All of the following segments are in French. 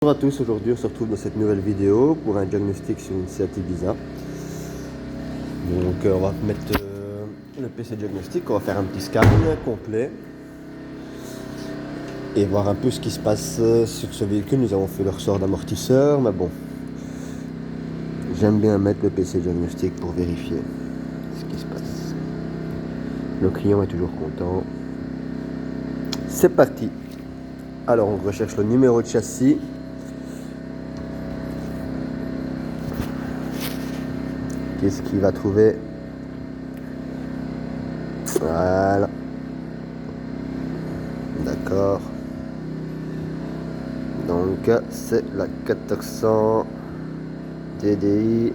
Bonjour à tous, aujourd'hui on se retrouve dans cette nouvelle vidéo pour un diagnostic sur une Seat Ibiza. Donc on va mettre le PC diagnostic, on va faire un petit scan complet et voir un peu ce qui se passe sur ce véhicule. Nous avons fait le ressort d'amortisseur, mais bon, j'aime bien mettre le PC diagnostic pour vérifier ce qui se passe. Le client est toujours content. C'est parti. Alors on recherche le numéro de châssis. Qu'est-ce qu'il va trouver? Voilà. D'accord. Donc c'est la 400 TDI.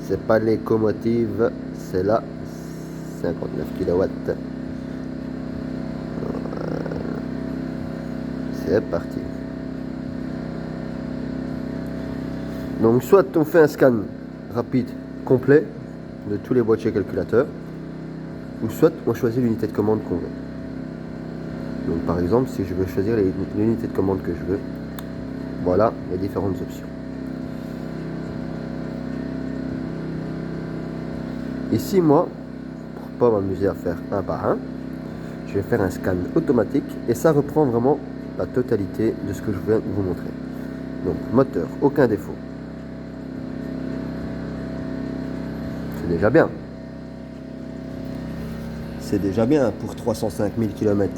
C'est pas l'écomotive, c'est la 59 kW. C'est parti. Donc soit on fait un scan rapide complet de tous les boîtiers calculateurs, ou soit on choisit l'unité de commande qu'on veut. Donc par exemple, si je veux choisir l'unité de commande que je veux, voilà les différentes options. Ici, moi, pour pas m'amuser à faire un par un, je vais faire un scan automatique et ça reprend vraiment la totalité de ce que je viens de vous montrer. Donc moteur, aucun défaut. C'est déjà bien. C'est déjà bien pour 305 000 km.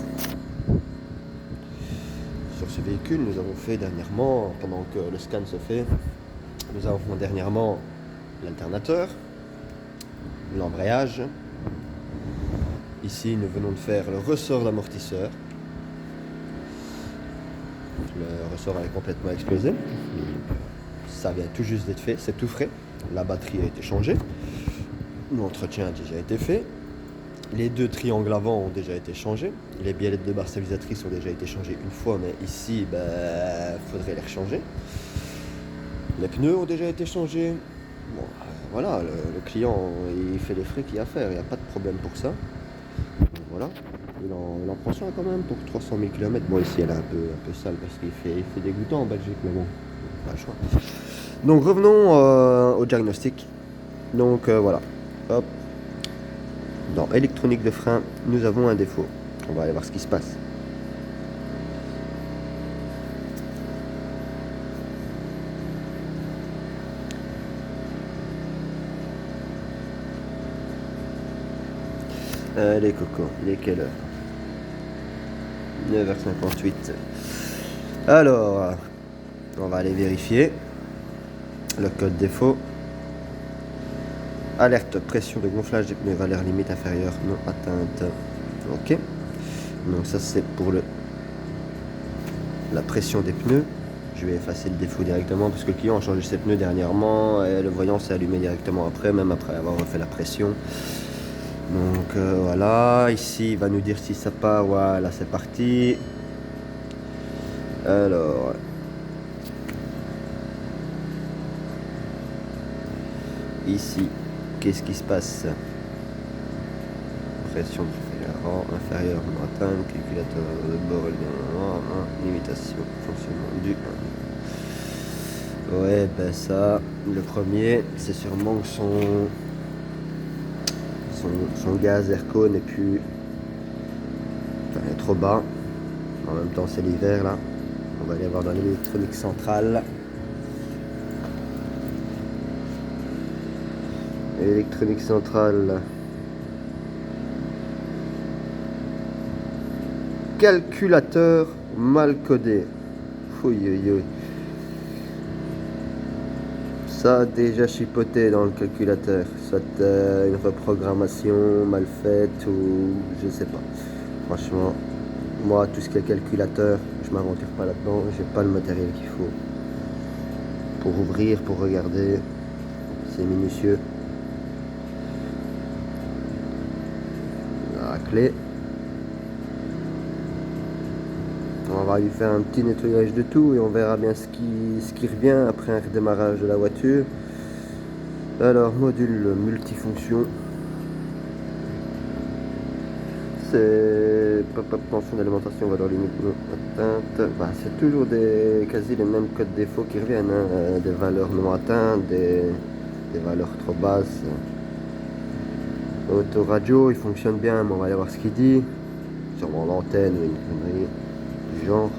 Sur ce véhicule, nous avons fait dernièrement, pendant que le scan se fait, nous avons dernièrement l'alternateur, l'embrayage. Ici, nous venons de faire le ressort d'amortisseur. Le ressort est complètement explosé. Ça vient tout juste d'être fait, c'est tout frais. La batterie a été changée. L'entretien a déjà été fait. Les deux triangles avant ont déjà été changés. Les biellettes de barre stabilisatrice ont déjà été changées une fois, mais ici, faudrait les rechanger. Les pneus ont déjà été changés. Bon, voilà, le client, il fait les frais qu'il y a à faire, il n'y a pas de problème pour ça. Donc, voilà, il en prend soin quand même pour 300 000 km. Bon, ici, elle est un peu sale parce qu'il fait dégoûtant en Belgique, mais bon, pas le choix. Donc, revenons au diagnostic. Donc, voilà, hop. Dans électronique de frein, nous avons un défaut. On va aller voir ce qui se passe. Allez coco, il est quelle heure? 9h58. Alors, on va aller vérifier le code défaut. Alerte, pression de gonflage des pneus, valeur limite inférieure non atteinte. Ok. Donc ça c'est pour la pression des pneus. Je vais effacer le défaut directement parce que le client a changé ses pneus dernièrement et le voyant s'est allumé directement après, même après avoir refait la pression. Donc voilà, ici il va nous dire si ça part. Voilà, c'est parti. Alors, ici, qu'est-ce qui se passe? Pression inférieure non atteinte, calculateur de bord, limitation, fonctionnement du. Ouais, ben ça, le premier, c'est sûrement que son gaz airco n'est plus. Enfin, il est trop bas. En même temps, c'est l'hiver là. On va aller voir dans l'électronique centrale. Électronique centrale. Calculateur mal codé. Ouïe. Ça a déjà chipoté dans le calculateur. Soit une reprogrammation mal faite ou je sais pas. Franchement, moi tout ce qui est calculateur, je m'aventure pas là-dedans. J'ai pas le matériel qu'il faut pour ouvrir, pour regarder. C'est minutieux. La clé. On va lui faire un petit nettoyage de tout et on verra bien ce qui revient après un redémarrage de la voiture. Alors, module multifonction. c'est pension d'alimentation, valeur limite non atteinte. Bah, c'est toujours quasi les mêmes codes défauts qui reviennent, hein. Des valeurs non atteintes, des valeurs trop basses. Autoradio, il fonctionne bien, mais on va aller voir ce qu'il dit. Sûrement l'antenne ou une connerie du genre.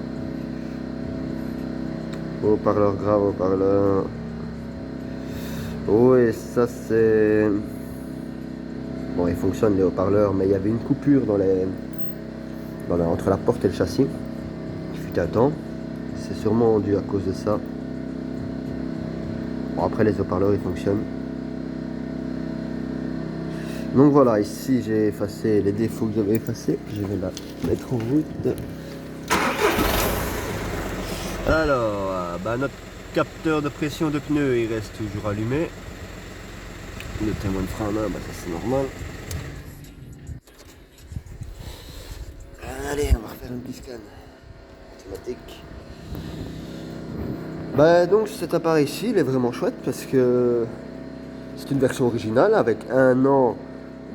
Haut-parleur grave, haut-parleur. Oh, et ça c'est... Bon, il fonctionne les haut-parleurs, mais il y avait une coupure entre la porte et le châssis. Il fut un temps. C'est sûrement dû à cause de ça. Bon, après les haut-parleurs ils fonctionnent. Donc voilà, ici j'ai effacé les défauts que j'avais effacés. Je vais la mettre en route. Alors, notre capteur de pression de pneus il reste toujours allumé. Le témoin de frein à main, ça c'est normal. Allez, on va refaire un petit scan automatique. Donc cet appareil-ci, il est vraiment chouette parce que c'est une version originale avec 1 an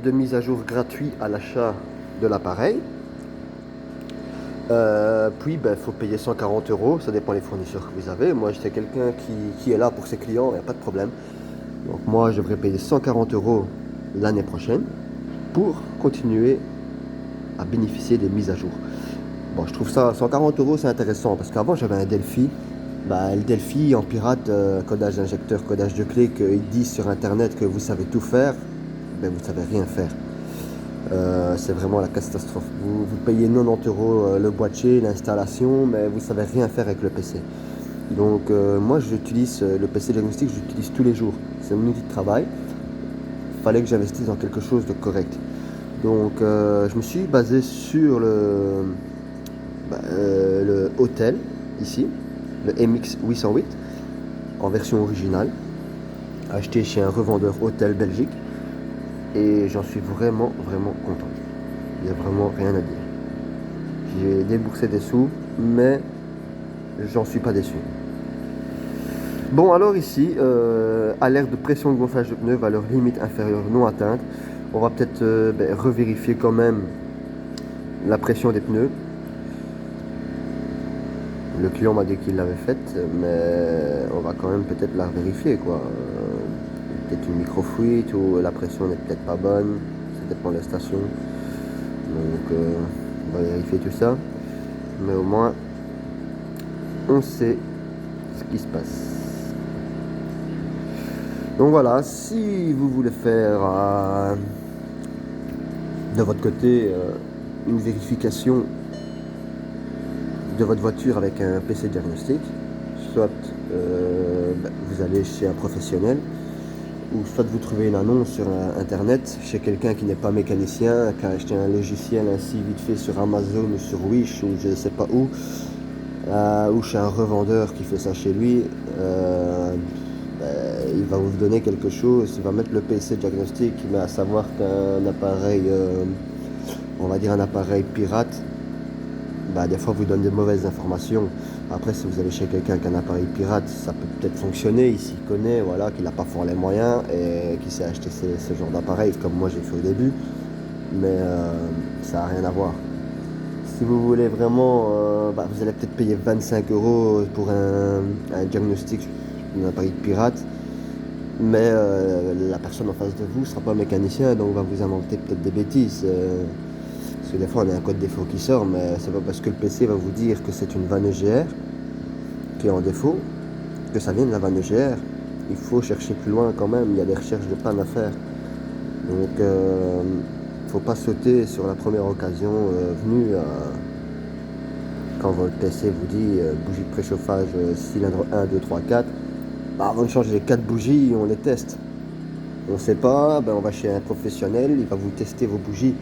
de mise à jour gratuit à l'achat de l'appareil. Puis il faut payer 140 €, ça dépend des fournisseurs que vous avez. Moi j'étais quelqu'un qui est là pour ses clients, il n'y a pas de problème. Donc moi je devrais payer 140 € l'année prochaine pour continuer à bénéficier des mises à jour. Bon, je trouve ça 140 € c'est intéressant parce qu'avant j'avais un Delphi. Le Delphi en pirate, codage d'injecteur, codage de clé, qu'ils disent sur internet que vous savez tout faire, vous ne savez rien faire. C'est vraiment la catastrophe. Vous payez 90 € le boîtier, l'installation, mais vous ne savez rien faire avec le PC. Donc moi j'utilise le PC diagnostic, j'utilise tous les jours. C'est mon outil de travail. Il fallait que j'investisse dans quelque chose de correct. Donc je me suis basé sur le Autel ici, le MX808 en version originale, acheté chez un revendeur Autel Belgique, et j'en suis vraiment content. Il n'y a vraiment rien à dire. J'ai déboursé des sous, mais j'en suis pas déçu. Bon, alors ici, alerte de pression de gonflage de pneus, valeur limite inférieure non atteinte. On va peut-être revérifier quand même la pression des pneus. Le client m'a dit qu'il l'avait faite, mais on va quand même peut-être la vérifier, quoi. Peut-être une micro-fuite ou la pression n'est peut-être pas bonne, ça dépend de la station. Donc on va vérifier tout ça, mais au moins on sait ce qui se passe. Donc voilà, si vous voulez faire de votre côté une vérification de votre voiture avec un PC diagnostic, soit vous allez chez un professionnel, ou soit vous trouvez une annonce sur internet chez quelqu'un qui n'est pas mécanicien, qui a acheté un logiciel ainsi vite fait sur Amazon ou sur Wish ou je ne sais pas où, ou chez un revendeur qui fait ça chez lui. Il va vous donner quelque chose, il va mettre le PC diagnostic, mais à savoir qu'un appareil, on va dire un appareil pirate, des fois vous donne des mauvaises informations. Après, si vous allez chez quelqu'un qui a un appareil pirate, ça peut peut-être fonctionner, il s'y connaît, voilà, qu'il n'a pas fort les moyens et qui sait acheter ce genre d'appareil, comme moi j'ai fait au début, mais ça n'a rien à voir. Si vous voulez vraiment, vous allez peut-être payer 25 € pour un diagnostic d'un appareil pirate, mais la personne en face de vous ne sera pas un mécanicien, donc va vous inventer peut-être des bêtises. Parce que des fois on a un code défaut qui sort, mais c'est pas parce que le PC va vous dire que c'est une vanne EGR qui est en défaut que ça vient de la vanne EGR. Il faut chercher plus loin quand même, il y a des recherches de panne à faire. Donc faut pas sauter sur la première occasion venue quand votre PC vous dit bougie de préchauffage cylindre 1, 2, 3, 4. Avant de changer les 4 bougies, on les teste. On ne sait pas, on va chez un professionnel, il va vous tester vos bougies.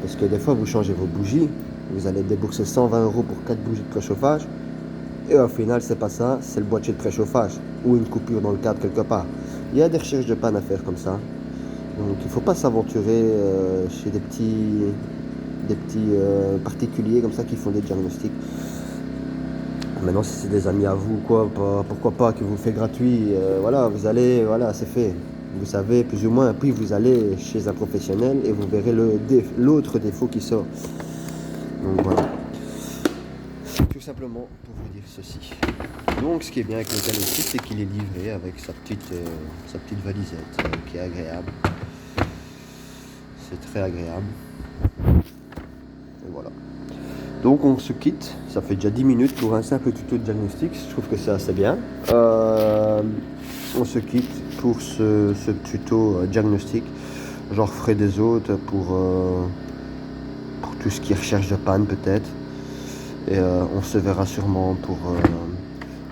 Parce que des fois, vous changez vos bougies, vous allez débourser 120 € pour 4 bougies de préchauffage. Et au final, c'est pas ça, c'est le boîtier de préchauffage. Ou une coupure dans le cadre quelque part. Il y a des recherches de panne à faire comme ça. Donc il ne faut pas s'aventurer chez des petits particuliers comme ça qui font des diagnostics. Maintenant, si c'est des amis à vous, pourquoi pas, qui vous fait gratuit, voilà, vous allez, voilà, c'est fait. vous savez plus ou moins, puis vous allez chez un professionnel et vous verrez l'autre défaut qui sort. Donc voilà. Tout simplement pour vous dire ceci. Donc ce qui est bien avec le diagnostic, c'est qu'il est livré avec sa petite valisette qui est agréable. C'est très agréable. Et voilà. Donc on se quitte, ça fait déjà 10 minutes pour un simple tuto de diagnostic, je trouve que c'est assez bien. On se quitte pour ce tuto diagnostic. J'en referai des autres pour tout ce qui est recherche de panne peut-être. Et on se verra sûrement pour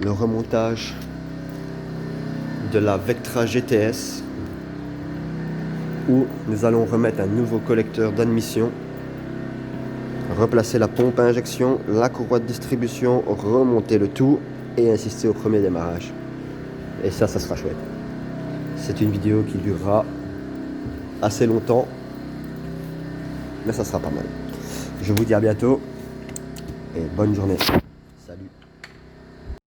le remontage de la Vectra GTS, où nous allons remettre un nouveau collecteur d'admission, replacer la pompe à injection, la courroie de distribution, remonter le tout et insister au premier démarrage. Et ça sera chouette. C'est une vidéo qui durera assez longtemps, mais ça sera pas mal. Je vous dis à bientôt et bonne journée.